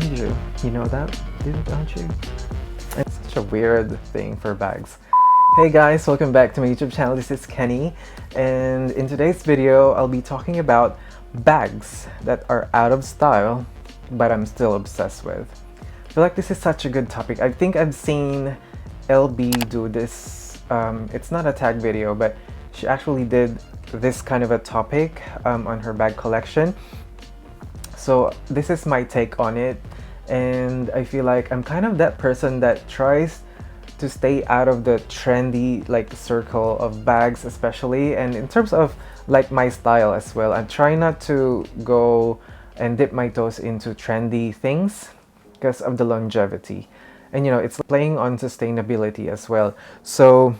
told you. You know that, don't you? It's such a weird thing for bags. Hey guys, welcome back to my YouTube channel. This is Kenny, and in today's video I'll be talking about bags that are out of style but I'm still obsessed with. I feel like this is such a good topic. I think I've seen LB do this. It's not a tag video, but she actually did this kind of a topic on her bag collection. So this is my take on it, and I feel like I'm kind of that person that tries to stay out of the trendy circle of bags, especially, and in terms of my style as well. I'm trying not to go and dip my toes into trendy things because of the longevity, and it's playing on sustainability as well. So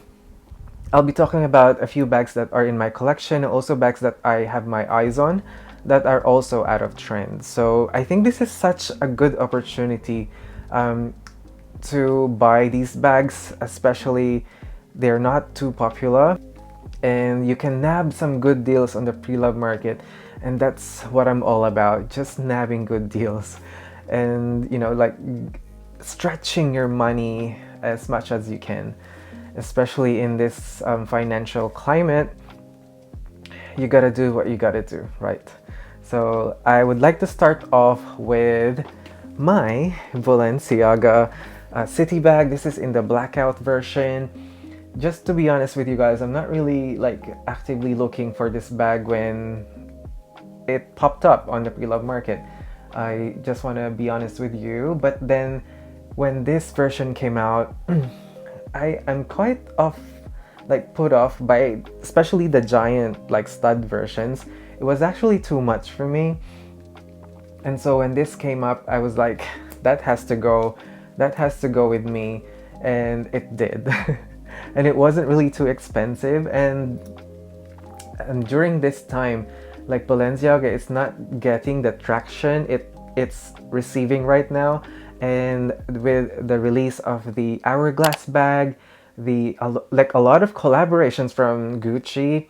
I'll be talking about a few bags that are in my collection, and also bags that I have my eyes on that are also out of trend. So I think this is such a good opportunity to buy these bags, especially they're not too popular and you can nab some good deals on the pre-love market, and that's what I'm all about, just nabbing good deals and stretching your money as much as you can, especially in this financial climate. You gotta do what you gotta do, right? So I would like to start off with my Balenciaga city bag. This is in the blackout version. Just to be honest with you guys, I'm not really actively looking for this bag when it popped up on the pre-love market. I just want to be honest with you, but then when this version came out, I am quite put off by especially the giant stud versions. It was actually too much for me, and so when this came up, I was like, that has to go with me, and it did. And it wasn't really too expensive, and during this time, Balenciaga is not getting the traction it's receiving right now. And with the release of the hourglass bag, a lot of collaborations from Gucci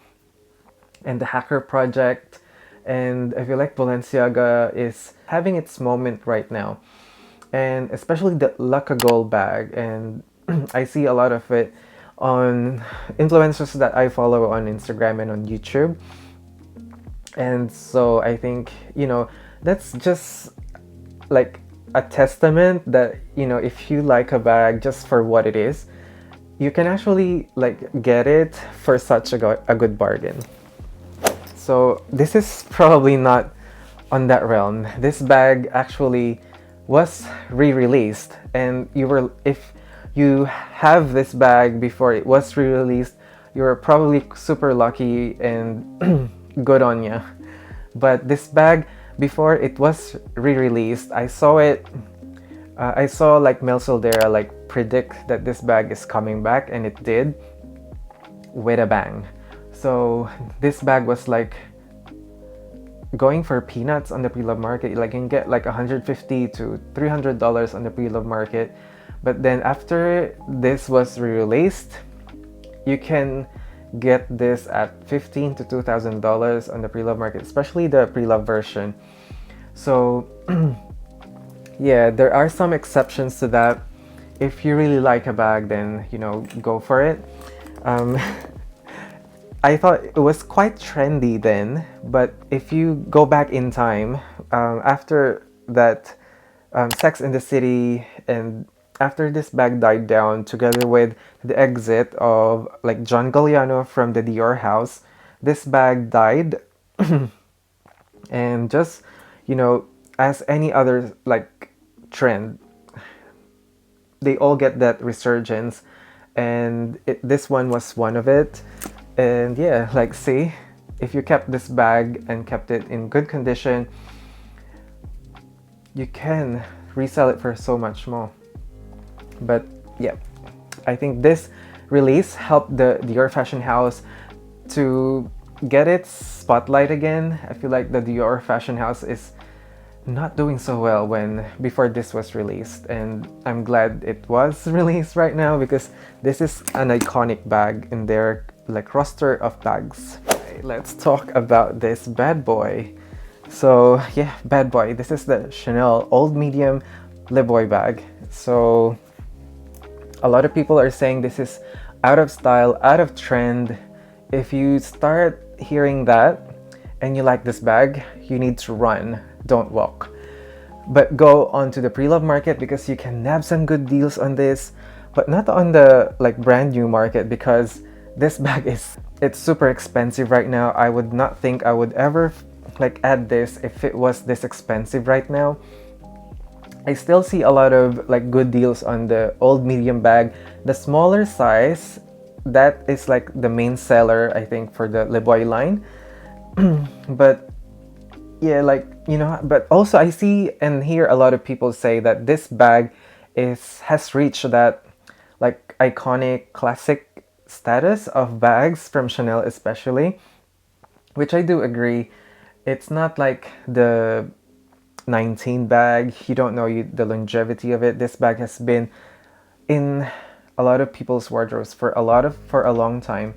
and the Hacker Project, and I feel like Balenciaga is having its moment right now, and especially the Luca Gold bag. And I see a lot of it on influencers that I follow on Instagram and on YouTube, and so I think that's just a testament that if you like a bag just for what it is, you can actually get it for such a good bargain. So this is probably not on that realm. This bag actually was re-released, and if you have this bag before it was re-released, you were probably super lucky and good on ya. But this bag, before it was re-released, I saw Mel Soldera predict that this bag is coming back, and it did with a bang. So this bag was going for peanuts on the pre-love market. You can get $150 to $300 on the pre-love market, but then after this was re-released, you can get this at $15 to $2,000 on the pre-love market, especially the pre-love version. So yeah, there are some exceptions to that. If you really like a bag, then go for it. I thought it was quite trendy then, but if you go back in time, after that Sex in the City, and after this bag died down, together with the exit of John Galliano from the Dior house, this bag died. And just as any other trend, they all get that resurgence, and this one was one of it. And yeah, see, if you kept this bag and kept it in good condition, you can resell it for so much more. But yeah, I think this release helped the Dior fashion house to get its spotlight again. I feel like the Dior fashion house is not doing so well before this was released, and I'm glad it was released right now, because this is an iconic bag in their roster of bags. Okay, let's talk about this bad boy. So yeah, bad boy. This is the Chanel Old Medium Liboy bag. So a lot of people are saying this is out of style, out of trend. If you start hearing that and you like this bag, you need to run, don't walk. But go onto the pre-love market because you can nab some good deals on this, but not on the like brand new market, because this bag it's super expensive right now. I would not think I would ever like add this if it was this expensive right now. I still see a lot of like good deals on the old medium bag. The smaller size, that is like the main seller, I think, for the Liboy line. But yeah, like, you know, but also I see and hear a lot of people say that this bag has reached that like iconic classic status of bags from Chanel, especially, which I do agree. It's not like the 19 bag. You don't know the longevity of it. This bag has been in a lot of people's wardrobes for a long time,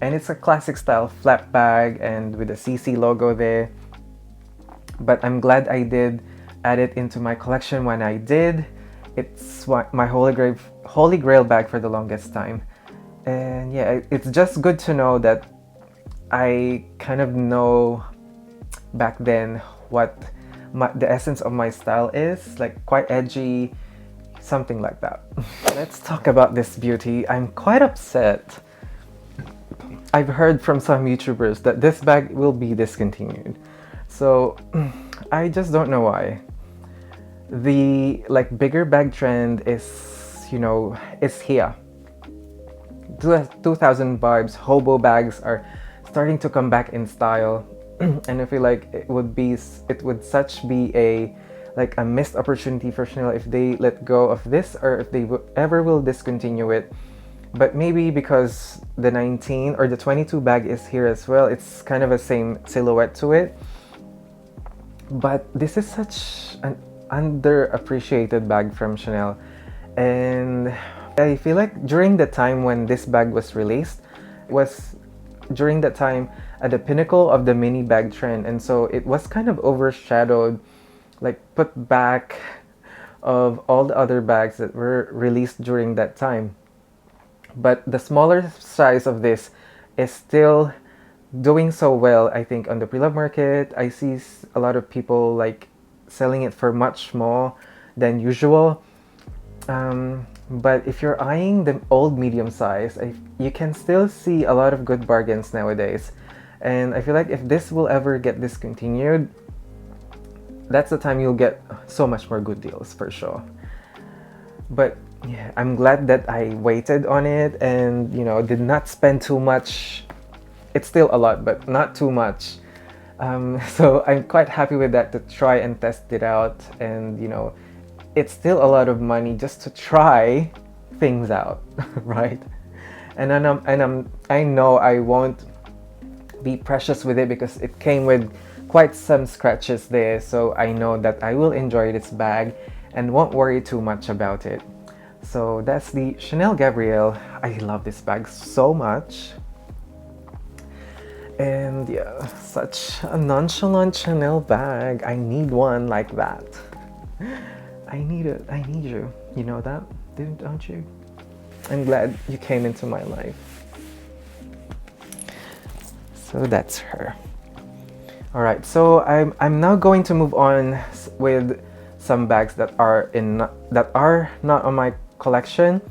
and it's a classic style flap bag and with the CC logo there. But I'm glad I did add it into my collection when I did. It's my holy grail bag for the longest time. And yeah, it's just good to know that I kind of know back then what the essence of my style is, like quite edgy, something like that. Let's talk about this beauty. I'm quite upset. I've heard from some YouTubers that this bag will be discontinued. So I just don't know why. The like bigger bag trend is, you know, is here. 2000 vibes, hobo bags are starting to come back in style. And I feel like it would be such a like a missed opportunity for Chanel if they let go of this, or if they ever will discontinue it. But maybe because the 19 or the 22 bag is here as well, it's kind of a same silhouette to it. But this is such an underappreciated bag from Chanel, and I feel like during the time when this bag was released was during that time at the pinnacle of the mini bag trend, and so it was kind of overshadowed, like put back of all the other bags that were released during that time. But the smaller size of this is still doing so well, I think, on the pre-love market. I see a lot of people like selling it for much more than usual. But if you're eyeing the old medium size, you can still see a lot of good bargains nowadays. And I feel like if this will ever get discontinued, that's the time you'll get so much more good deals for sure. But yeah, I'm glad that I waited on it and, you know, did not spend too much. It's still a lot, but not too much. So I'm quite happy with that, to try and test it out. And, you know, it's still a lot of money just to try things out, right? And I know I won't be precious with it because it came with quite some scratches there. So I know that I will enjoy this bag and won't worry too much about it. So that's the Chanel Gabrielle. I love this bag so much. And yeah, such a nonchalant Chanel bag. I need one like that. I need it. I need you. You know that, don't you? I'm glad you came into my life. So that's her. All right, so I'm now going to move on with some bags that are not on my collection.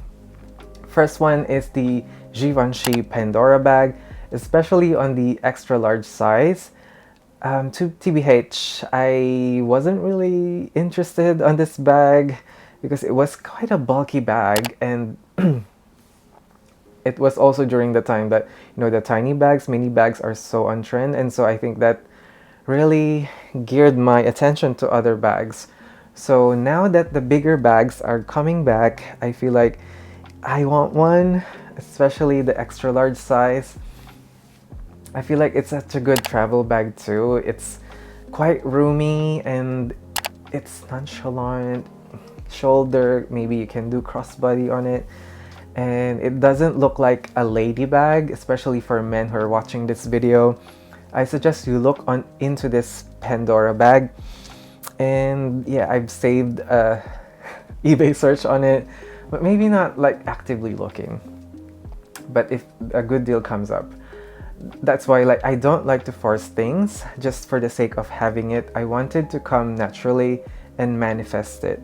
First one is the Givenchy Pandora bag, especially on the extra large size. To TBH, I wasn't really interested on this bag because it was quite a bulky bag, and it was also during the time that, you know, the tiny bags, mini bags are so on trend, and so I think that really geared my attention to other bags. So now that the bigger bags are coming back, I feel like I want one, especially the extra large size. I feel like it's such a good travel bag too. It's quite roomy and it's nonchalant. Shoulder, maybe you can do crossbody on it. And it doesn't look like a lady bag, especially for men who are watching this video. I suggest you look into this Pandora bag. And yeah, I've saved a eBay search on it, but maybe not like actively looking. But if a good deal comes up, that's why like I don't like to force things just for the sake of having it. I wanted to come naturally and manifest it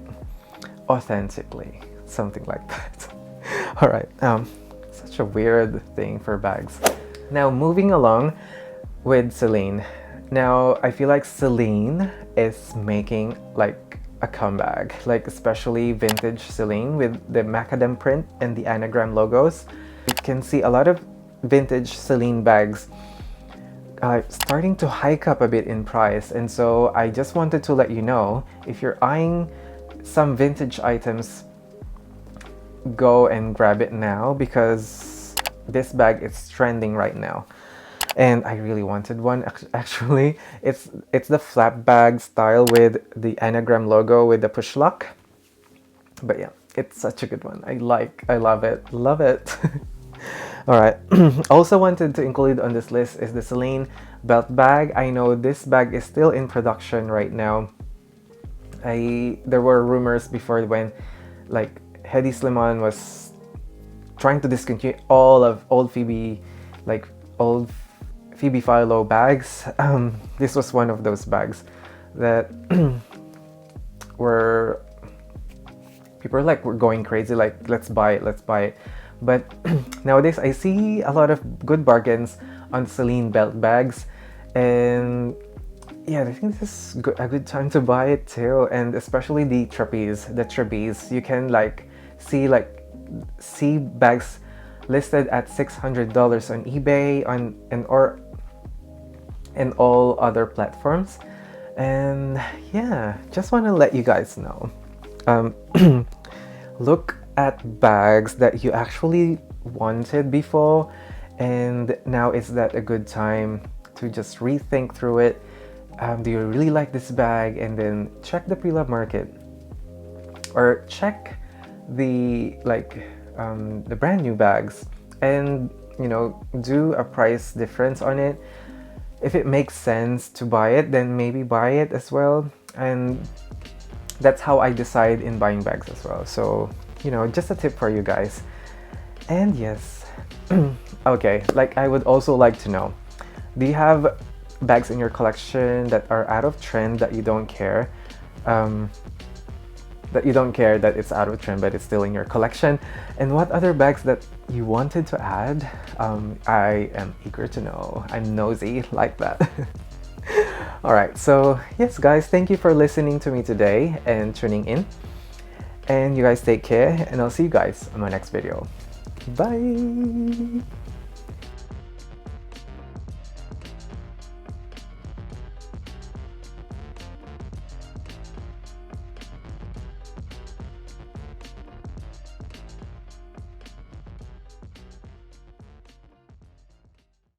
authentically, something like that. All right, such a weird thing for bags. Now moving along with Celine. Now I feel like Celine is making like a comeback, like especially vintage Celine with the macadam print and the anagram logos. You can see a lot of vintage Celine bags starting to hike up a bit in price, and so I just wanted to let you know, if you're eyeing some vintage items, go and grab it now, because this bag is trending right now. And I really wanted one actually. It's the flap bag style with the anagram logo with the push lock. But yeah, it's such a good one. I love it. Love it. All right. Also wanted to include on this list is the Celine belt bag. I know this bag is still in production right now. There were rumors before when like Hedi Slimane was trying to discontinue all of old Phoebe Philo bags. This was one of those bags that were people were going crazy, like let's buy it. But nowadays I see a lot of good bargains on Celine belt bags, and yeah, I think this is a good time to buy it too. And especially the trapeze. You can see bags listed at $600 on eBay and all other platforms. And yeah, just want to let you guys know, look at bags that you actually wanted before, and now is that a good time to just rethink through it. Do you really like this bag? And then check the pre-love market, or check the brand new bags, and do a price difference on it. If it makes sense to buy it, then maybe buy it as well. And that's how I decide in buying bags as well. So just a tip for you guys. And yes, okay, I would also like to know, do you have bags in your collection that are out of trend that you don't care? That it's out of trend but it's still in your collection? And what other bags that you wanted to add? I am eager to know. I'm nosy like that. All right, so yes guys, thank you for listening to me today and tuning in, and you guys take care, and I'll see you guys on my next video. Bye.